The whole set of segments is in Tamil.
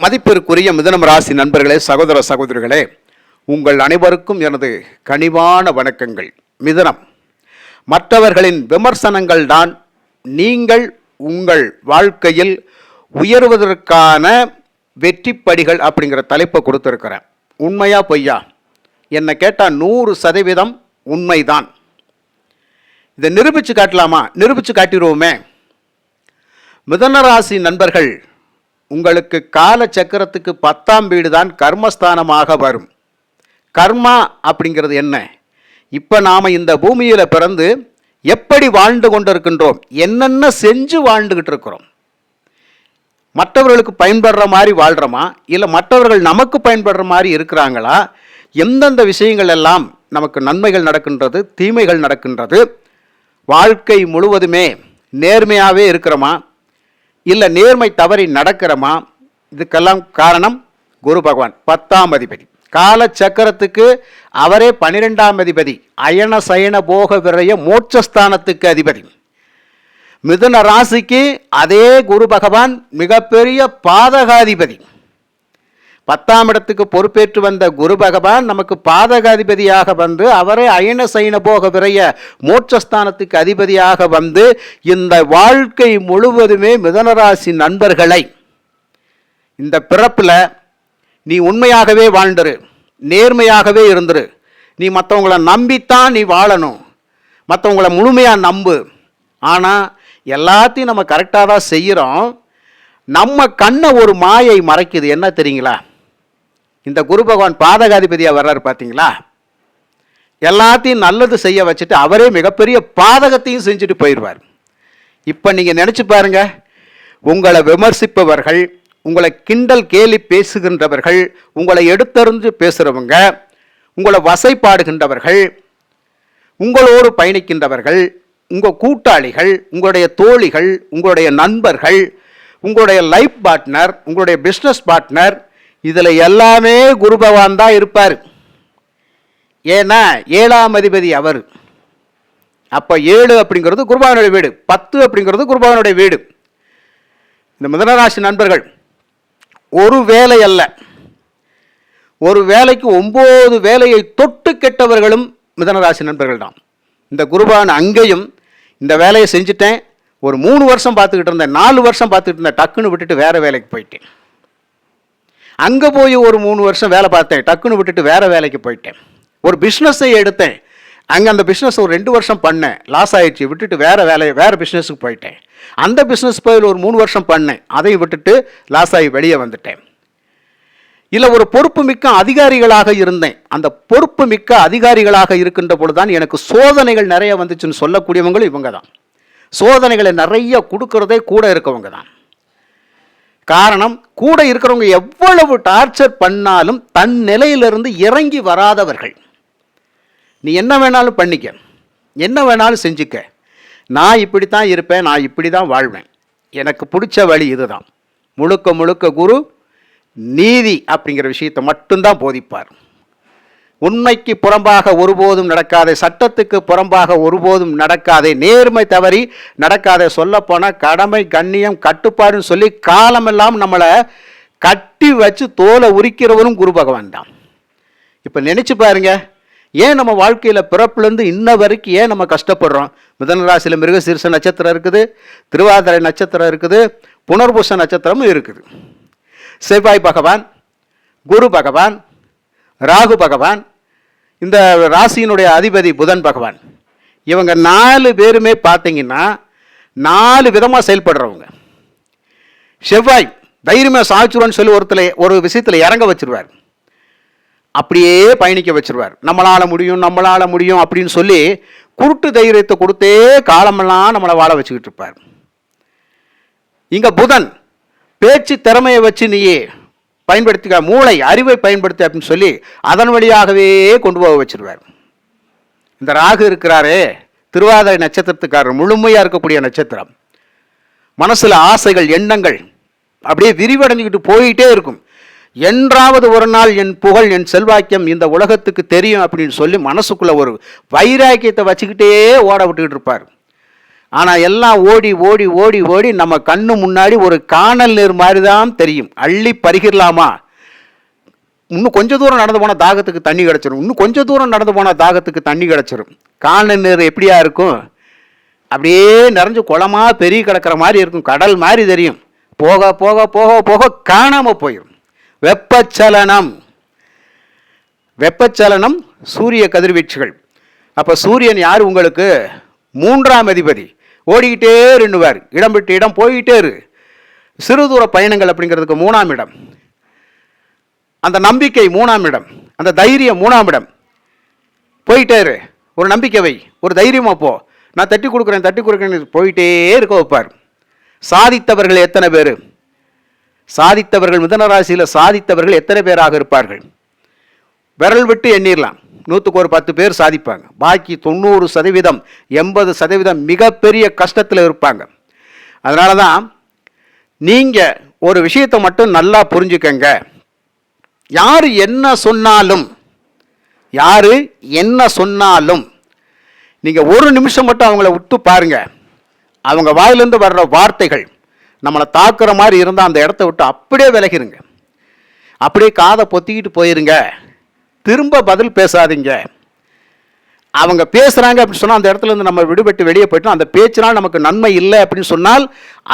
மதிப்பிற்குரிய மிதுனம் ராசி நண்பர்களே, சகோதர சகோதரிகளே, உங்கள் அனைவருக்கும் எனது கனிவான வணக்கங்கள். மிதுனம், மற்றவர்களின் விமர்சனங்கள் தான் நீங்கள் உங்கள் வாழ்க்கையில் உயர்வதற்கான வெற்றிப்படிகள் அப்படிங்கிற தலைப்பை கொடுத்துருக்கிறேன். உண்மையா பொய்யா? என்னை கேட்டால் 100% உண்மைதான். இதை நிரூபித்து காட்டலாமா? நிரூபித்து காட்டிடுவோமே. மிதுன ராசி நண்பர்கள், உங்களுக்கு கால சக்கரத்துக்கு 10ஆம் வீடு தான் கர்மஸ்தானமாக வரும். கர்மா அப்படிங்கிறது என்ன? இப்போ நாம் இந்த பூமியில் பிறந்து எப்படி வாழ்ந்து கொண்டு இருக்கின்றோம், என்னென்ன செஞ்சு வாழ்ந்துக்கிட்டு இருக்கிறோம், மற்றவர்களுக்கு பயன்படுற மாதிரி வாழ்கிறோமா, இல்லை மற்றவர்கள் நமக்கு பயன்படுற மாதிரி இருக்கிறாங்களா, எந்தெந்த விஷயங்கள் எல்லாம் நமக்கு நன்மைகள் நடக்கின்றது, தீமைகள் நடக்கின்றது, வாழ்க்கை முழுவதுமே நேர்மையாகவே இருக்கிறோமா, இல்லை நேர்மை தவறி நடக்கிறோமா, இதுக்கெல்லாம் காரணம் குரு பகவான் 10ஆம் அதிபதி. கால சக்கரத்துக்கு அவரே 12ஆம் அதிபதி, அயன சயன போக விரைய மோட்சஸ்தானத்துக்கு அதிபதி. மிதுன ராசிக்கு அதே குரு பகவான் மிகப்பெரிய பாதகாதிபதி. 10ஆம் இடத்துக்கு பொறுப்பேற்று வந்த குரு பகவான் நமக்கு பாதகாதிபதியாக வந்து அவரே அயன சயன போக விரைய மோட்சஸ்தானத்துக்கு அதிபதியாக வந்து இந்த வாழ்க்கை முழுவதுமே மிதுனராசி நண்பர்களை, இந்த பிறப்பில் நீ உண்மையாகவே வாழ்ந்துரு, நேர்மையாகவே இருந்துரு, நீ மற்றவங்களை நம்பித்தான் நீ வாழணும், மற்றவங்களை முழுமையாக நம்பு. ஆனால் எல்லாத்தையும் நம்ம கரெக்டாக தான் செய்கிறோம். நம்ம கண்ணை ஒரு மாயை மறைக்குது. என்ன தெரியுங்களா? இந்த குரு பகவான் பாதகாதிபதியாக வர்றாரு பார்த்தீங்களா? எல்லாத்தையும் நல்லது செய்ய வச்சுட்டு அவரே மிகப்பெரிய பாதகத்தையும் செஞ்சுட்டு போயிடுவார். இப்போ நீங்கள் நினச்சி பாருங்க, உங்களை விமர்சிப்பவர்கள், உங்களை கிண்டல் கேலி பேசுகின்றவர்கள், உங்களை எடுத்தறிஞ்சு பேசுகிறவங்க, உங்களை வசைப்பாடுகின்றவர்கள், உங்களோடு பயணிக்கின்றவர்கள், உங்கள் கூட்டாளிகள், உங்களுடைய தோழிகள், உங்களுடைய நண்பர்கள், உங்களுடைய லைஃப் பார்ட்னர், உங்களுடைய பிஸ்னஸ் பார்ட்னர், இதில் எல்லாமே குரு பகவான் தான் இருப்பார். ஏன்னா 7ஆம் அதிபதி அவர். அப்போ 7 அப்படிங்கிறது குருபகவானுடைய வீடு, 10 அப்படிங்கிறது குருபகவானுடைய வீடு. இந்த மிதுனராசி நண்பர்கள், ஒரு வேலை அல்ல, ஒரு வேலைக்கு 9 வேலையை தொட்டு கெட்டவர்களும் மிதுனராசி நண்பர்கள் தான். இந்த குருபகவான் அங்கேயும் இந்த வேலையை செஞ்சுட்டேன், ஒரு 3 வருஷம் பார்த்துக்கிட்டு இருந்தேன், 4 வருஷம் பார்த்துக்கிட்டு இருந்தேன், டக்குன்னு விட்டுட்டு வேறு வேலைக்கு போயிட்டேன். அங்கே போய் ஒரு 3 வருஷம் வேலை பார்த்தேன், டக்குன்னு விட்டுட்டு வேறு வேலைக்கு போயிட்டேன். ஒரு பிஸ்னஸை எடுத்தேன், அங்கே அந்த பிஸ்னஸ் ஒரு 2 வருஷம் பண்ணேன், லாஸ் ஆகிடுச்சு, விட்டுட்டு வேறு பிஸ்னஸுக்கு போயிட்டேன். அந்த பிஸ்னஸ் போய் ஒரு 3 வருஷம் பண்ணேன், அதையும் விட்டுட்டு லாஸ் ஆகி வெளியே வந்துட்டேன். இல்லை ஒரு பொறுப்பு மிக்க அதிகாரிகளாக இருந்தேன், அந்த பொறுப்பு மிக்க அதிகாரிகளாக இருக்கின்ற பொழுதுதான் எனக்கு சோதனைகள் நிறைய வந்துச்சுன்னு சொல்லக்கூடியவங்களும் இவங்க தான். சோதனைகளை நிறைய கொடுக்கறதே கூட இருக்கவங்க தான். காரணம், கூட இருக்கிறவங்க எவ்வளவு டார்ச்சர் பண்ணாலும் தன் நிலையிலிருந்து இறங்கி வராதவர்கள். நீ என்ன வேணாலும் பண்ணிக்க, என்ன வேணாலும் செஞ்சுக்க, நான் இப்படி தான் இருப்பேன், நான் இப்படி தான் வாழ்வேன், எனக்கு பிடிச்ச வழி இதுதான். முழுக்க முழுக்க குரு நீதி அப்படிங்கிற விஷயத்தை மட்டும்தான் போதிப்பார். உண்மைக்கு புறம்பாக ஒருபோதும் நடக்காதே, சட்டத்துக்கு புறம்பாக ஒருபோதும் நடக்காதே, நேர்மை தவறி நடக்காதே, சொல்லப்போனால் கடமை கண்ணியம் கட்டுப்பாடுன்னு சொல்லி காலமெல்லாம் நம்மளை கட்டி வச்சு தோலை உரிக்கிறவரும் குரு பகவான் தான். இப்போ நினச்சி பாருங்க, ஏன் நம்ம வாழ்க்கையில் பிறப்புலேருந்து இன்ன வரைக்கும் ஏன் நம்ம கஷ்டப்படுறோம்? மிதுனராசியில் மிருகசீரிஷ நட்சத்திரம் இருக்குது, திருவாதிரை நட்சத்திரம் இருக்குது, புனர்பூச நட்சத்திரமும் இருக்குது. செவ்வாய் பகவான், குரு பகவான், ராகு பகவான், இந்த ராசியினுடைய அதிபதி புதன் பகவான், இவங்க 4 பேருமே பார்த்தீங்கன்னா 4 விதமாக செயல்படுறவங்க. செவ்வாய் தைரியமாக சாய்ச்சுருவான்னு சொல்லி ஒரு விஷயத்தில் இறங்க வச்சிருவார், அப்படியே பயணிக்க வச்சிருவார். நம்மளால் முடியும் அப்படின்னு சொல்லி குருட்டு தைரியத்தை கொடுத்தே காலமெல்லாம் நம்மளை வாழ வச்சுக்கிட்டு இருப்பார். இங்கே புதன் பேச்சு திறமையை வச்சு நீயே பயன்படுத்திக்க, மூளை அறிவை பயன்படுத்தி அப்படின்னு சொல்லி அதன் வழியாகவே கொண்டு போக வச்சிருவார். இந்த ராகு இருக்கிறாரே, திருவாதிரை நட்சத்திரத்துக்காரர், முழுமையாக இருக்கக்கூடிய நட்சத்திரம். மனசில் ஆசைகள் எண்ணங்கள் அப்படியே விரிவடைஞ்சிக்கிட்டு போயிட்டே இருக்கும். என்றாவது ஒரு நாள் என் புகழ் என் செல்வாக்கியம் இந்த உலகத்துக்கு தெரியும் அப்படின்னு சொல்லி மனசுக்குள்ள ஒரு வைராக்கியத்தை வச்சுக்கிட்டே ஓட விட்டுக்கிட்டு இருப்பார். ஆனால் எல்லாம் ஓடி ஓடி ஓடி ஓடி நம்ம கண்ணு முன்னாடி ஒரு காணல் நீர் மாதிரி தான் தெரியும். அள்ளி பருகிடலாமா? இன்னும் கொஞ்சம் தூரம் நடந்து போனால் தாகத்துக்கு தண்ணி கிடச்சிரும். இன்னும் கொஞ்சம் தூரம் நடந்து போனால் தாகத்துக்கு தண்ணி கிடச்சிரும். காணல் நீர் எப்படியா இருக்கும்? அப்படியே நிறைஞ்சு குளமாக பெரிய கிடக்கிற மாதிரி இருக்கும். கடல் மாதிரி தெரியும். போக போக போக போக காணாமல் போயிடும். வெப்பச்சலனம். வெப்பச்சலனம் சூரிய கதிர்வீச்சுகள். அப்போ சூரியன் யார் உங்களுக்கு? 3ஆம் அதிபதி. ஓடிக்கிட்டே இருந்துவார், இடம் விட்டு இடம் போய்கிட்டே இரு. சிறு தூர பயணங்கள் அப்படிங்கிறதுக்கு 3ஆம் இடம். அந்த நம்பிக்கை 3ஆம் இடம். அந்த தைரியம் 3ஆம் இடம். போயிட்டே இரு, ஒரு நம்பிக்கை வை, ஒரு தைரியமாக போ, நான் தட்டி கொடுக்குறேன் போயிட்டே இருக்க வைப்பார். சாதித்தவர்கள் எத்தனை பேர்? சாதித்தவர்கள் மிதுன ராசியில் சாதித்தவர்கள் எத்தனை பேராக இருப்பார்கள்? விரல் விட்டு எண்ணிடலாம். 100க்கு ஒரு 10 பேர் சாதிப்பாங்க. பாக்கி 90%, 80% மிகப்பெரிய கஷ்டத்தில் இருப்பாங்க. அதனால தான் நீங்கள் ஒரு விஷயத்தை மட்டும் நல்லா புரிஞ்சுக்கங்க. யார் என்ன சொன்னாலும் நீங்கள் ஒரு நிமிஷம் மட்டும் அவங்கள விட்டு பாருங்க. அவங்க வாயிலிருந்து வர்ற வார்த்தைகள் நம்மளை தாக்குற மாதிரி இருந்தால் அந்த இடத்த விட்டு அப்படியே விலகிருங்க. அப்படியே காதை பொத்திக்கிட்டு போயிருங்க. திரும்ப பதில் பேசாதீங்க. அவங்க பேசுகிறாங்க அப்படின்னு சொன்னால் அந்த இடத்துல இருந்து நம்ம விடுபட்டு வெளியே போயிட்டோம். அந்த பேச்சினால் நமக்கு நன்மை இல்லை அப்படின்னு சொன்னால்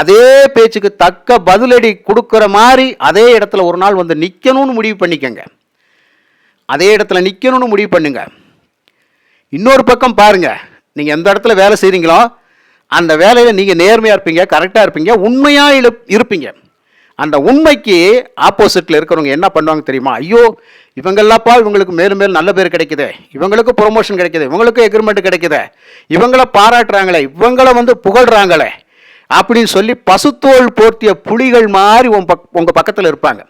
அதே பேச்சுக்கு தக்க பதிலடி கொடுக்குற மாதிரி அதே இடத்துல ஒரு நாள் வந்து நிற்கணும்னு முடிவு பண்ணிக்கங்க. அதே இடத்துல நிற்கணும்னு முடிவு பண்ணுங்க. இன்னொரு பக்கம் பாருங்கள், நீங்கள் எந்த இடத்துல வேலை செய்கிறீங்களோ அந்த வேலையில் நீங்கள் நேர்மையாக இருப்பீங்க, கரெக்டாக இருப்பீங்க, உண்மையாக இருப்பீங்க. அந்த உண்மைக்கு ஆப்போசிட்டில் இருக்கிறவங்க என்ன பண்ணுவாங்க தெரியுமா? ஐயோ இவங்கெல்லாப்பா, இவங்களுக்கு மேலும் மேலும் நல்ல பேர் கிடைக்குது, இவங்களுக்கு ப்ரொமோஷன் கிடைக்குது, இவங்களுக்கு எக்ரிமெண்ட் கிடைக்குது, இவங்கள பாராட்டுறாங்களே, இவங்கள வந்து புகழ்கிறாங்களே அப்படின்னு சொல்லி பசுத்தோல் போர்த்திய புலிகள் மாதிரி உங்கள் பக்கத்தில் இருப்பாங்க.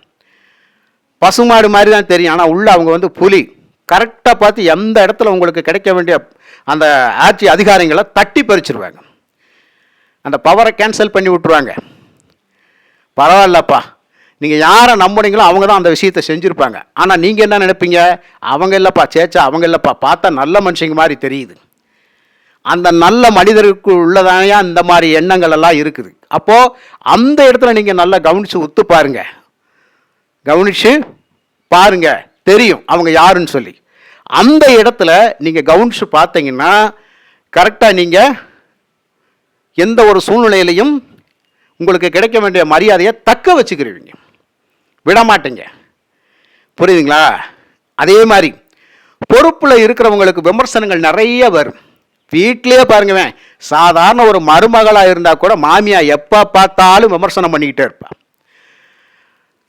பசுமாடு மாதிரி தான் தெரியும், ஆனால் உள்ள அவங்க வந்து புலி. கரெக்டாக பார்த்து எந்த இடத்துல உங்களுக்கு கிடைக்க வேண்டிய அந்த ஆட்சி அதிகாரங்களை தட்டி பறிச்சிருவாங்க. அந்த பவரை கேன்சல் பண்ணி விட்டுருவாங்க. பரவாயில்லப்பா, நீங்கள் யாரை நம்புனீங்களோ அவங்க தான் அந்த விஷயத்தை செஞ்சுருப்பாங்க. ஆனால் நீங்கள் என்ன நினைப்பீங்க? அவங்க இல்லைப்பா, சேச்சா அவங்க இல்லைப்பா, பார்த்தா நல்ல மனுஷங்க மாதிரி தெரியுது. அந்த நல்ல மனிதருக்கு உள்ளதானையா இந்த மாதிரி எண்ணங்கள் எல்லாம் இருக்குது. அப்போது அந்த இடத்துல நீங்கள் நல்லா கவனித்து உத்து பாருங்க. கவனித்து பாருங்க, தெரியும் அவங்க யாருன்னு சொல்லி. அந்த இடத்துல நீங்கள் கவனித்து பார்த்தீங்கன்னா கரெக்டாக நீங்கள் எந்த ஒரு சூழ்நிலையிலையும் உங்களுக்கு கிடைக்க வேண்டிய மரியாதையை தக்க வச்சுக்கிறீங்க, விடமாட்டீங்க. புரியுதுங்களா? அதே மாதிரி பொறுப்பில் இருக்கிறவங்களுக்கு விமர்சனங்கள் நிறைய வரும். வீட்டிலே பாருங்கவேன், சாதாரண ஒரு மருமகளாக இருந்தால் கூட மாமியா எப்போ பார்த்தாலும் விமர்சனம் பண்ணிக்கிட்டே இருப்பாள்.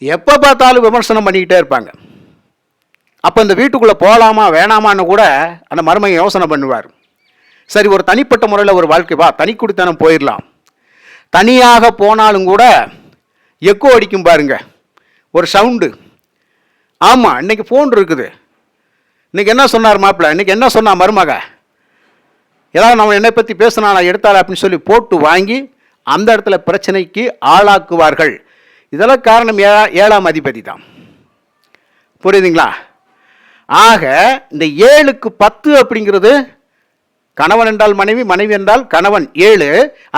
எப்போ பார்த்தாலும் விமர்சனம் பண்ணிக்கிட்டே இருப்பாங்க. அப்போ இந்த வீட்டுக்குள்ளே போகலாமா வேணாமான்னு கூட அந்த மருமகன் யோசனை பண்ணுவார். சரி, ஒரு தனிப்பட்ட முறையில் ஒரு வாழ்க்கை வா, தனி குடித்தனம் போயிடலாம். தனியாக போனாலும் கூட எக்கோ அடிக்கும் பாருங்க, ஒரு சவுண்டு. ஆமாம், இன்றைக்கி ஃபோன் இருக்குது. இன்றைக்கி என்ன சொன்னார் மாப்பிள்ளை, இன்றைக்கி என்ன சொன்னா மருமக, ஏதாவது நம்ம என்னை பற்றி பேசினா நான் எடுத்தாள் அப்படின்னு சொல்லி போட்டு வாங்கி அந்த இடத்துல பிரச்சனைக்கு ஆளாக்குவார்கள். இதெல்லாம் காரணம் 7ஆம் அதிபதி தான். புரியுதுங்களா? ஆக இந்த 7க்கு 10 அப்படிங்கிறது கணவன் என்றால் மனைவி, மனைவி என்றால் கணவன் 7.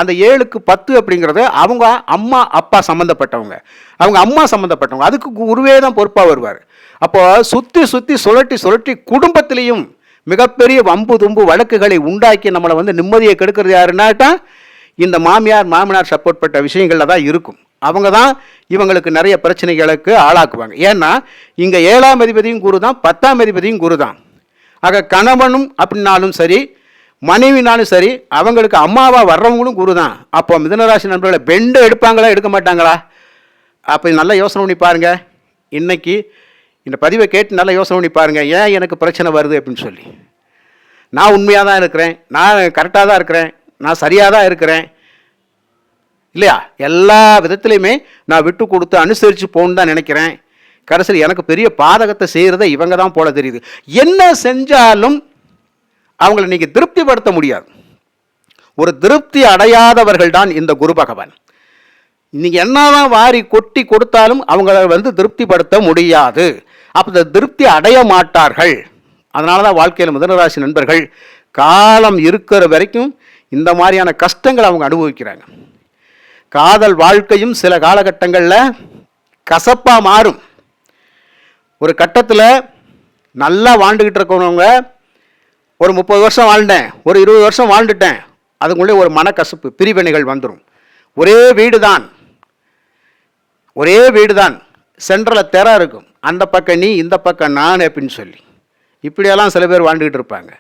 அந்த 7க்கு 10 அப்படிங்கிறது அவங்க அம்மா அப்பா சம்மந்தப்பட்டவங்க, அவங்க அம்மா சம்மந்தப்பட்டவங்க. அதுக்கு குருவே தான் பொறுப்பாக வருவார். அப்போ சுற்றி சுற்றி சுழட்டி சுழட்டி குடும்பத்திலையும் மிகப்பெரிய வம்பு தும்பு வழக்குகளை உண்டாக்கி நம்மளை வந்து நிம்மதியை கெடுக்கிறது யாருன்னாட்டா இந்த மாமியார் மாமனார் சப்போர்ட் பட்ட விஷயங்களில் தான் இருக்கும். அவங்க தான் இவங்களுக்கு நிறைய பிரச்சனைகளுக்கு ஆளாக்குவாங்க. ஏன்னா இங்கே 7ஆம் அதிபதியும் குரு தான், 10ஆம் அதிபதியும் குரு தான். ஆக கணவனும் அப்படின்னாலும் சரி, மனைவினாலும் சரி, அவங்களுக்கு அம்மாவாக வர்றவங்களும் குரு தான். அப்போ மிதுனராசி நண்பர்களை பெண்டை எடுப்பாங்களா எடுக்க மாட்டாங்களா? அப்போ நல்லா யோசனை பண்ணி பாருங்கள். இன்றைக்கி இந்த பதிவை கேட்டு நல்லா யோசனை பண்ணி பாருங்கள், ஏன் எனக்கு பிரச்சனை வருது அப்படின்னு சொல்லி. நான் உண்மையாக தான் இருக்கிறேன், நான் கரெக்டாக தான் இருக்கிறேன், நான் சரியாக தான் இருக்கிறேன் இல்லையா? எல்லா விதத்துலையுமே நான் விட்டு கொடுத்து அனுசரித்து போகணுன்னு தான் நினைக்கிறேன். கடைசியில் எனக்கு பெரிய பாதகத்தை செய்கிறத இவங்க தான் போல தெரியுது. என்ன செஞ்சாலும் அவங்கள நீங்கள் திருப்திப்படுத்த முடியாது. ஒரு திருப்தி அடையாதவர்கள் தான் இந்த குரு பகவான். நீங்கள் என்னதான் வாரி கொட்டி கொடுத்தாலும் அவங்கள வந்து திருப்திப்படுத்த முடியாது. அப்போ இந்த திருப்தி அடைய மாட்டார்கள். அதனால தான் வாழ்க்கையில் மிதுனராசி நண்பர்கள் காலம் இருக்கிற வரைக்கும் இந்த மாதிரியான கஷ்டங்களை அவங்க அனுபவிக்கிறாங்க. காதல் வாழ்க்கையும் சில காலகட்டங்களில் கசப்பாக மாறும். ஒரு கட்டத்தில் நல்லா வாழ்ந்துக்கிட்டு இருக்கவங்க ஒரு 30 வருஷம் வாழ்ந்தேன், ஒரு 20 வருஷம் வாழ்ந்துட்டேன், அதுக்குள்ளே ஒரு மனக்கசப்பு, பிரிவினைகள் வந்துடும். ஒரே வீடு தான், சென்ட்ரலில் திரை இருக்கும், அந்த பக்கம் நீ இந்த பக்கம் நான் அப்படின்னு சொல்லி இப்படியெல்லாம் சில பேர் வாழ்ந்துக்கிட்டு இருப்பாங்க.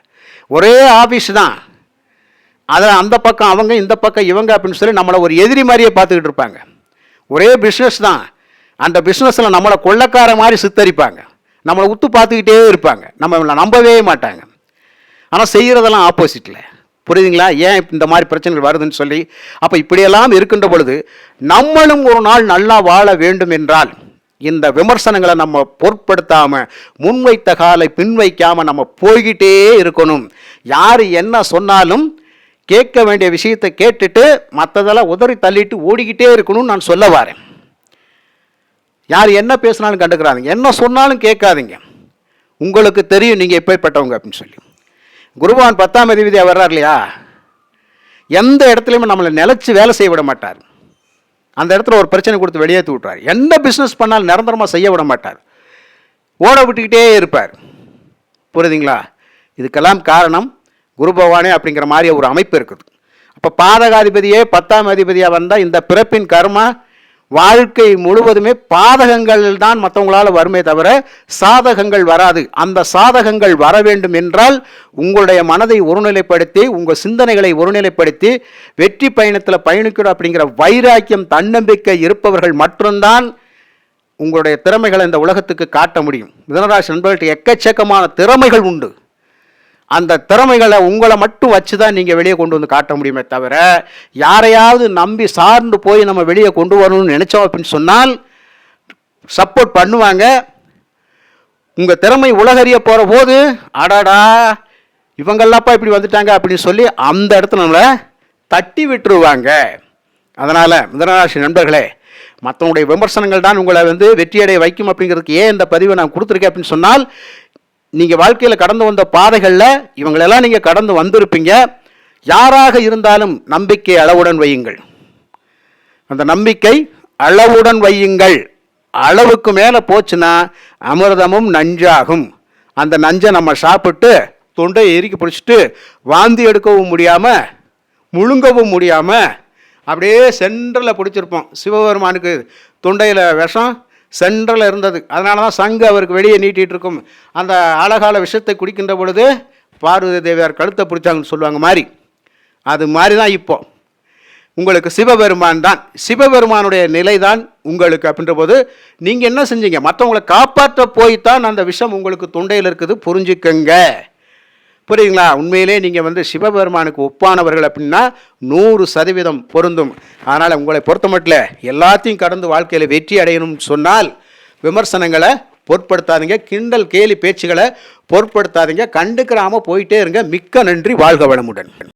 ஒரே ஆஃபீஸ் தான், அதில் அந்த பக்கம் அவங்க இந்த பக்கம் இவங்க அப்படின்னு சொல்லி நம்மளை ஒரு எதிரி மாதிரியே பார்த்துக்கிட்டு இருப்பாங்க. ஒரே பிஸ்னஸ் தான், அந்த பிஸ்னஸில் நம்மளை கொள்ளைக்கார மாதிரி சித்தரிப்பாங்க, நம்மளை உத்து பார்த்துக்கிட்டே இருப்பாங்க, நம்ம நம்பவே மாட்டாங்க. ஆனால் செய்கிறதெல்லாம் ஆப்போசிட்டில். புரியுதுங்களா ஏன் இந்த மாதிரி பிரச்சனைகள் வருதுன்னு சொல்லி? அப்போ இப்படியெல்லாம் இருக்கின்ற பொழுது நம்மளும் ஒரு நாள் நல்லா வாழ வேண்டும் என்றால் இந்த விமர்சனங்களை நம்ம பொருட்படுத்தாமல், முன்வைத்த காலை பின்வைக்காமல் நம்ம போய்கிட்டே இருக்கணும். யார் என்ன சொன்னாலும் கேட்க வேண்டிய விஷயத்தை கேட்டுட்டு மற்றதெல்லாம் உதறி தள்ளிட்டு ஓடிக்கிட்டே இருக்கணும்னு நான் சொல்ல வரேன். யார் என்ன பேசினாலும் கண்டுக்கிறாதீங்க, என்ன சொன்னாலும் கேட்காதீங்க. உங்களுக்கு தெரியும் நீங்கள் எப்பேற்பட்டவங்க அப்படின்னு சொல்லி. குருபகவான் 10ஆம் அதிபதியாக வர்றார் இல்லையா, எந்த இடத்துலையுமே நம்மளை நிலச்சி வேலை செய்ய விட மாட்டார். அந்த இடத்துல ஒரு பிரச்சனை கொடுத்து வெளியேற்றி விட்றார். எந்த பிஸ்னஸ் பண்ணாலும் நிரந்தரமாக செய்ய விட மாட்டார், ஓட விட்டுக்கிட்டே இருப்பார். புரியுதுங்களா? இதுக்கெல்லாம் காரணம் குரு பகவானே அப்படிங்கிற மாதிரி ஒரு அமைப்பு இருக்குது. அப்போ பாதகாதிபதியே 10ஆம் அதிபதியாக வந்தால் இந்த பிறப்பின் கர்மா வாழ்க்கை முழுவதுமே பாதகங்கள் தான் மற்றவங்களால் வருமே தவிர சாதகங்கள் வராது. அந்த சாதகங்கள் வர வேண்டும் என்றால் உங்களுடைய மனதை ஒருநிலைப்படுத்தி, உங்கள் சிந்தனைகளை ஒருநிலைப்படுத்தி வெற்றி பயணத்தில் பயணிக்கிறோம் அப்படிங்கிற வைராக்கியம், தன்னம்பிக்கை இருப்பவர்கள் மட்டும்தான் உங்களுடைய திறமைகளை இந்த உலகத்துக்கு காட்ட முடியும். மிதுனராசி நண்பர்கள்ட்ட எக்கச்சக்கமான திறமைகள் உண்டு. அந்த திறமைகளை உங்களை மட்டும் வச்சு தான் நீங்கள் வெளியே கொண்டு வந்து காட்ட முடியுமே தவிர யாரையாவது நம்பி சார்ந்து போய் நம்ம வெளியே கொண்டு வரணும்னு நினச்சோம் அப்படின்னு சொன்னால் சப்போர்ட் பண்ணுவாங்க. உங்கள் திறமை உலகறிய போகிற போது அடாடா இவங்கெல்லாப்பா இப்படி வந்துட்டாங்க அப்படின்னு சொல்லி அந்த இடத்துல நம்மளை தட்டி விட்டுருவாங்க. அதனால் மிதுனராசி நண்பர்களே, மற்றவங்களுடைய விமர்சனங்கள் தான் உங்களை வெற்றியடைய வைக்கும் அப்படிங்கிறதுக்கு ஏன் இந்த பதிவை நான் கொடுத்துருக்கேன் அப்படின்னு சொன்னால், நீங்கள் வாழ்க்கையில் கடந்து வந்த பாதைகளில் இவங்களெல்லாம் நீங்கள் கடந்து வந்திருப்பீங்க. யாராக இருந்தாலும் நம்பிக்கை அளவுடன் வையுங்கள். அந்த நம்பிக்கை அளவுடன் வையுங்கள். அளவுக்கு மேலே போச்சுன்னா அமிர்தமும் நஞ்சாகும். அந்த நஞ்சை நம்ம சாப்பிட்டு தொண்டையை எரிக்கி பிடிச்சிட்டு வாந்தி எடுக்கவும் முடியாமல் முழுங்கவும் முடியாமல் அப்படியே சென்டரில் பிடிச்சிருப்போம். சிவபெருமானுக்கு தொண்டையில் விஷம் சென்ட்ரலில் இருந்தது, அதனால தான் சங்கு அவருக்கு வெளியே நீட்டிகிட்டு இருக்கும். அந்த அழகால விஷத்தை குடிக்கின்ற பொழுது பார்வதி தேவியார் கழுத்தை பிடிச்சாங்கன்னு சொல்லுவாங்க மாதிரி, அது மாதிரி தான் இப்போ உங்களுக்கு சிவபெருமான் தான். சிவபெருமானுடைய நிலை தான் உங்களுக்கு அப்படின்ற போது நீங்கள் என்ன செஞ்சீங்க? மற்றவங்களை காப்பாற்ற போய்த்தான் அந்த விஷம் உங்களுக்கு தொண்டையில் இருக்குது, புரிஞ்சுக்கங்க. புரியுங்களா? உண்மையிலே நீங்கள் சிவபெருமானுக்கு ஒப்பானவர்கள் அப்படின்னா 100% பொருந்தும். அதனால் உங்களை பொறுத்த மட்டும் எல்லாத்தையும் கடந்து வாழ்க்கையில் வெற்றி அடையணும்னு சொன்னால் விமர்சனங்களை பொருட்படுத்தாதீங்க, கிண்டல் கேலி பேச்சுகளை பொருட்படுத்தாதீங்க, கண்டுக்கிறாமல் போயிட்டே இருங்க. மிக்க நன்றி. வாழ்க வளமுடன்.